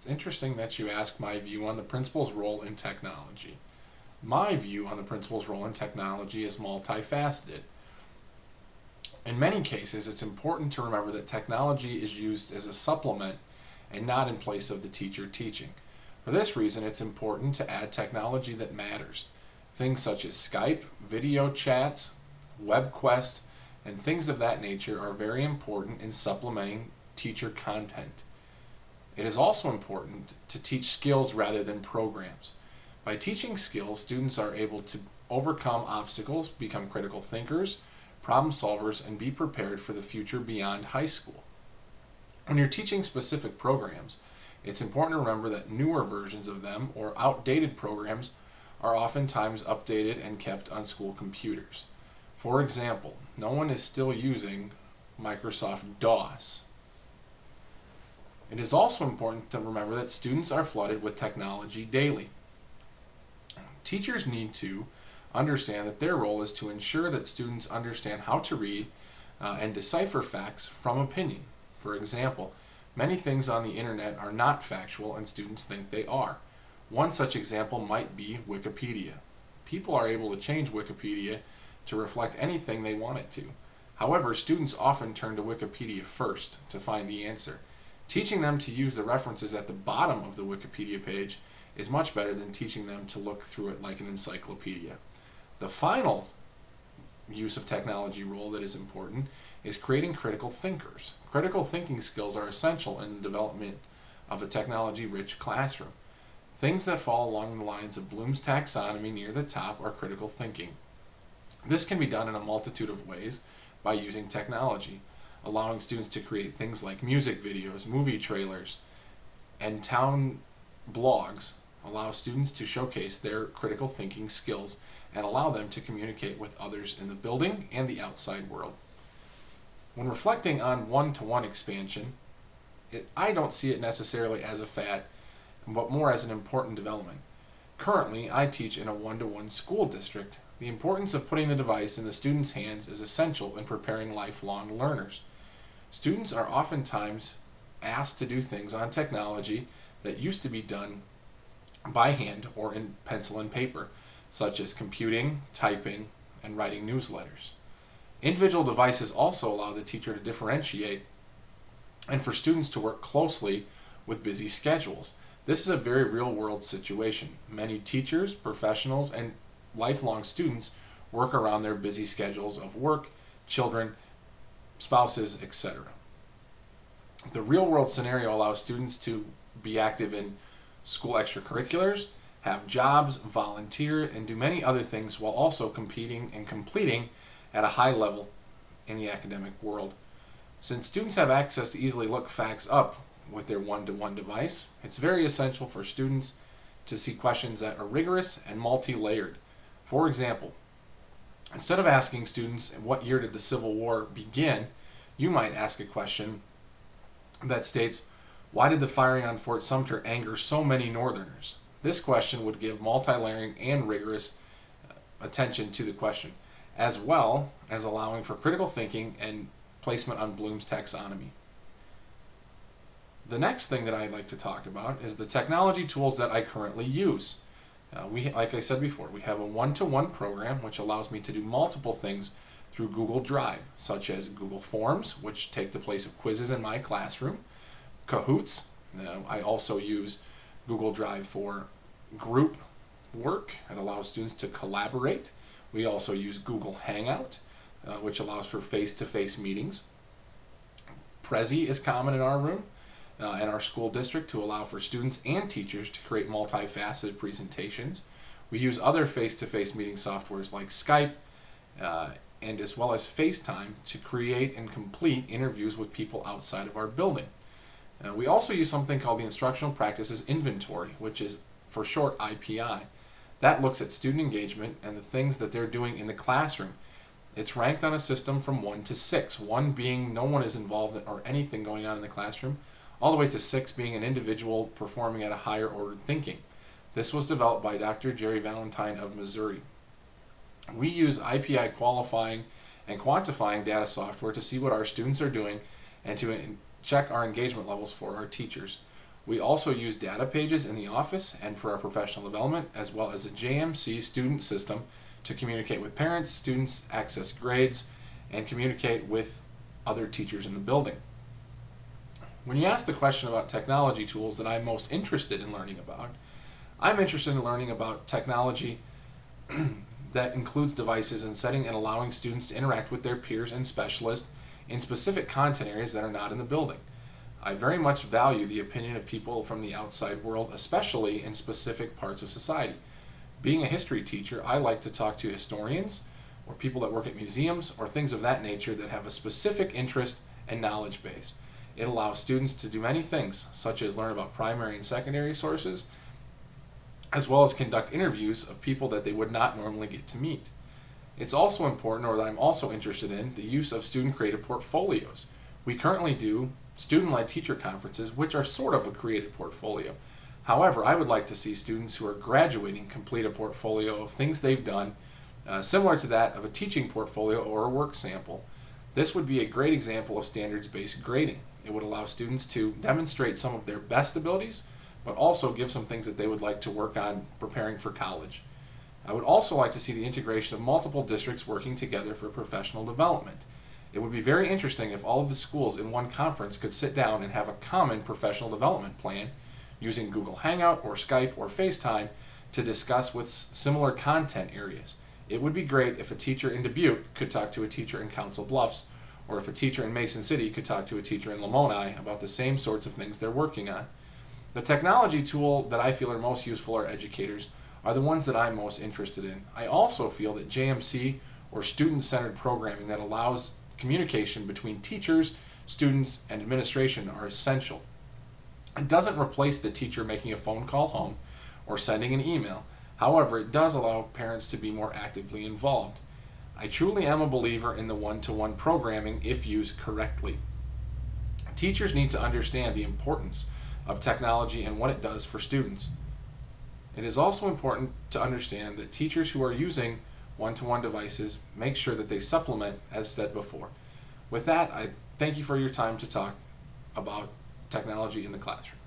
It's interesting that you ask my view on the principal's role in technology. My view on the principal's role in technology is multifaceted. In many cases, it's important to remember that technology is used as a supplement and not in place of the teacher teaching. For this reason, it's important to add technology that matters. Things such as Skype, video chats, WebQuest, and things of that nature are very important in supplementing teacher content. It is also important to teach skills rather than programs. By teaching skills, students are able to overcome obstacles, become critical thinkers, problem solvers, and be prepared for the future beyond high school. When you're teaching specific programs, it's important to remember that newer versions of them or outdated programs are oftentimes updated and kept on school computers. For example, no one is still using Microsoft DOS. It is also important to remember that students are flooded with technology daily. Teachers need to understand that their role is to ensure that students understand how to read and decipher facts from opinion. For example, many things on the internet are not factual and students think they are. One such example might be Wikipedia. People are able to change Wikipedia to reflect anything they want it to. However, students often turn to Wikipedia first to find the answer. Teaching them to use the references at the bottom of the Wikipedia page is much better than teaching them to look through it like an encyclopedia. The final use of technology role that is important is creating critical thinkers. Critical thinking skills are essential in the development of a technology-rich classroom. Things that fall along the lines of Bloom's taxonomy near the top are critical thinking. This can be done in a multitude of ways by using technology, allowing students to create things like music videos, movie trailers, and town blogs allow students to showcase their critical thinking skills and allow them to communicate with others in the building and the outside world. When reflecting on one-to-one expansion, I don't see it necessarily as a fad, but more as an important development. Currently, I teach in a one-to-one school district. The importance of putting the device in the student's hands is essential in preparing lifelong learners. Students are oftentimes asked to do things on technology that used to be done by hand or in pencil and paper, such as computing, typing, and writing newsletters. Individual devices also allow the teacher to differentiate and for students to work closely with busy schedules. This is a very real-world situation. Many teachers, professionals, and lifelong students work around their busy schedules of work, children, spouses, etc. The real-world scenario allows students to be active in school extracurriculars, have jobs, volunteer, and do many other things while also competing and completing at a high level in the academic world. Since students have access to easily look facts up with their one-to-one device, it's very essential for students to see questions that are rigorous and multi-layered. For example, instead of asking students, what year did the Civil War begin, you might ask a question that states, why did the firing on Fort Sumter anger so many Northerners? This question would give multi-layering and rigorous attention to the question, as well as allowing for critical thinking and placement on Bloom's taxonomy. The next thing that I'd like to talk about is the technology tools that I currently use. Like I said before, we have a one-to-one program which allows me to do multiple things through Google Drive, such as Google Forms, which take the place of quizzes in my classroom, Kahoots. I also use Google Drive for group work. It allows students to collaborate. We also use Google Hangout, which allows for face-to-face meetings. Prezi is common in our room, in our school district, to allow for students and teachers to create multifaceted presentations. We use other face-to-face meeting softwares like Skype and as well as FaceTime to create and complete interviews with people outside of our building. We also use something called the Instructional Practices Inventory, which is for short IPI. That looks at student engagement and the things that they're doing in the classroom. It's ranked on a system from 1 to 6, 1 being no one is involved in or anything going on in the classroom, all the way to 6 being an individual performing at a higher ordered thinking. This was developed by Dr. Jerry Valentine of Missouri. We use IPI qualifying and quantifying data software to see what our students are doing and to check our engagement levels for our teachers. We also use data pages in the office and for our professional development, as well as a JMC student system to communicate with parents, students, access grades, and communicate with other teachers in the building. When you ask the question about technology tools that I'm most interested in learning about, I'm interested in learning about technology that includes devices and setting and allowing students to interact with their peers and specialists in specific content areas that are not in the building. I very much value the opinion of people from the outside world, especially in specific parts of society. Being a history teacher, I like to talk to historians or people that work at museums or things of that nature that have a specific interest and knowledge base. It allows students to do many things, such as learn about primary and secondary sources, as well as conduct interviews of people that they would not normally get to meet. It's also important, or that I'm also interested in, the use of student-created portfolios. We currently do student-led teacher conferences, which are sort of a creative portfolio. However, I would like to see students who are graduating complete a portfolio of things they've done, similar to that of a teaching portfolio or a work sample. This would be a great example of standards-based grading. It would allow students to demonstrate some of their best abilities, but also give some things that they would like to work on preparing for college. I would also like to see the integration of multiple districts working together for professional development. It would be very interesting if all of the schools in one conference could sit down and have a common professional development plan using Google Hangout or Skype or FaceTime to discuss with similar content areas. It would be great if a teacher in Dubuque could talk to a teacher in Council Bluffs, or if a teacher in Mason City could talk to a teacher in Lamoni about the same sorts of things they're working on. The technology tool that I feel are most useful for educators are the ones that I'm most interested in. I also feel that JMC, or student-centered programming that allows communication between teachers, students, and administration, are essential. It doesn't replace the teacher making a phone call home or sending an email. However, it does allow parents to be more actively involved. I truly am a believer in the one-to-one programming if used correctly. Teachers need to understand the importance of technology and what it does for students. It is also important to understand that teachers who are using one-to-one devices make sure that they supplement, as said before. With that, I thank you for your time to talk about technology in the classroom.